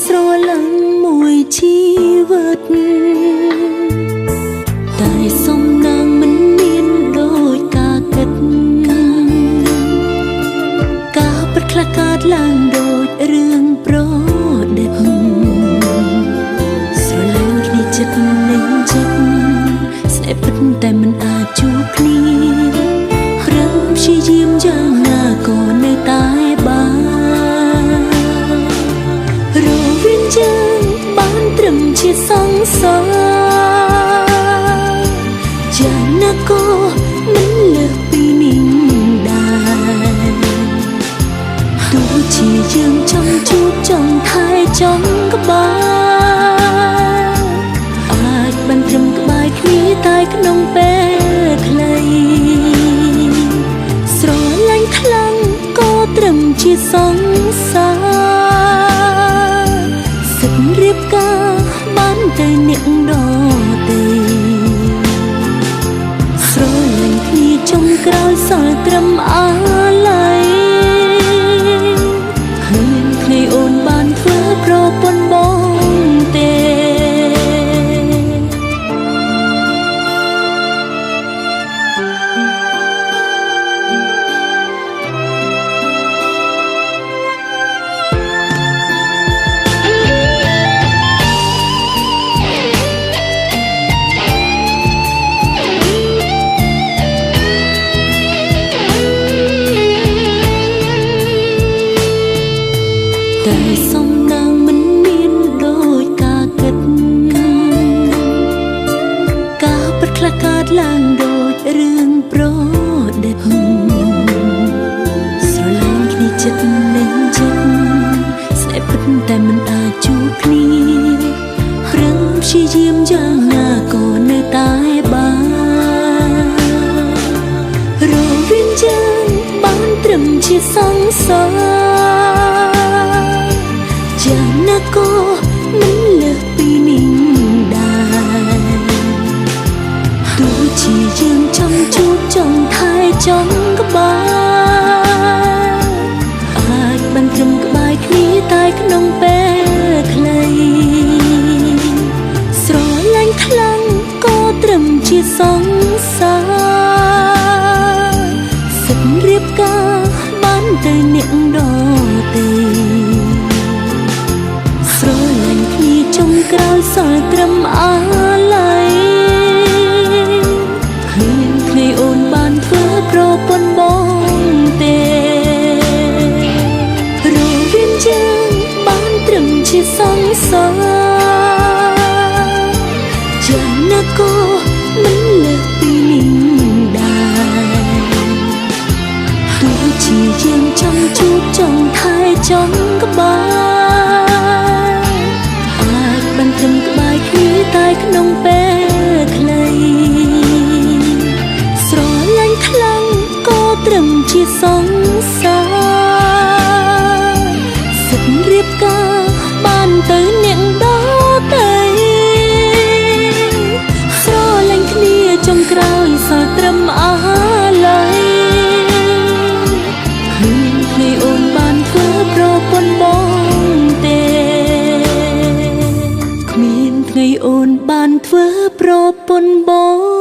ស្រឡាញ់មួយជីវិតតែសំណាងមិនមានដូចការគិតការពិតខ្លះកើតឡើងដូចរឿងប្រឌិតស្រឡាញ់គ្នាចិត្តនឹងចិត្តស្នេហ៍ពិតតែមិនអាចជួបគ្នារឹងព្យាយាមយ៉ាងណាក៏នៅតែបានរវាងយើងបានត្រឹមជាសង្សារយ៉ាងណាក៏មិនលើសពីនេះដែរទោះជាយើងចង់ជួបចង់ថែចង់ក្បែរអាចបានត្រឹមក្បែរគ្នាតែក្នុងពេលខ្លីស្រឡាញ់ខ្លាំងក៏ត្រឹមជាសង្សារសិទ្ធរៀបការបានទៅអ្នកដទៃស្រឡាញ់គ្នាចុងក្រោយសល់ត្រឹមអាឡ័យគ្មានថ្ងៃអូនបានធ្វើប្រពន្ធបងទេតែសំណាងមិនមានដូចការគិតការពិតខ្លះកើតឡើងដូចរឿងប្រឌិតស្រឡាញ់គ្នាចិត្តនឹងចិត្តស្នេហ៍ពិតតែមិនអាចជួបគ្នារឹងព្យាយាមយ៉ាងណាក៏នៅតែបានរវាងយើងបានត្រឹមជាសង្សារយ៉ាងណាក៏មិនលើសពីនេះដែរទោះជាយើងចង់ជួបចង់ថែចង់ក្បែរអាចបានត្រឹមក្បែរគ្នាតែក្នុងពេលខ្លីស្រឡាញ់ខ្លាំងក៏ត្រឹមជាសង្សារសិទ្ធរៀបការបានទៅអ្នកដទៃស្រឡាញ់គ្នាចុងក្រោយសល់ត្រឹមអាឡ័យគ្មានថ្ងៃអូនបានធ្វើប្រពន្ធបងទេរវាងយើងបានត្រឹមជាសង្សារយ៉ាងណាក៏មិនលើសពីនេះដែរទោះជាយើងចង់ជួបចង់ថែចង់ក្បែរបានត្រឹមក្បែរគ្នាតែក្នុងពេលខ្លីស្រឡាញ់ខ្លាំងក៏ត្រឹមជាសង្សារសិទ្ធរៀបការបានទៅអ្នកដទៃស្រឡាញ់គ្នាចុងក្រោយសល់ត្រឹមអាឡ័យគ្មានថ្ងៃអូនបានធ្វើប្រពន្ធបងទេគ្មានថ្ងៃអូនបានធ្វើប្រពន្ធបង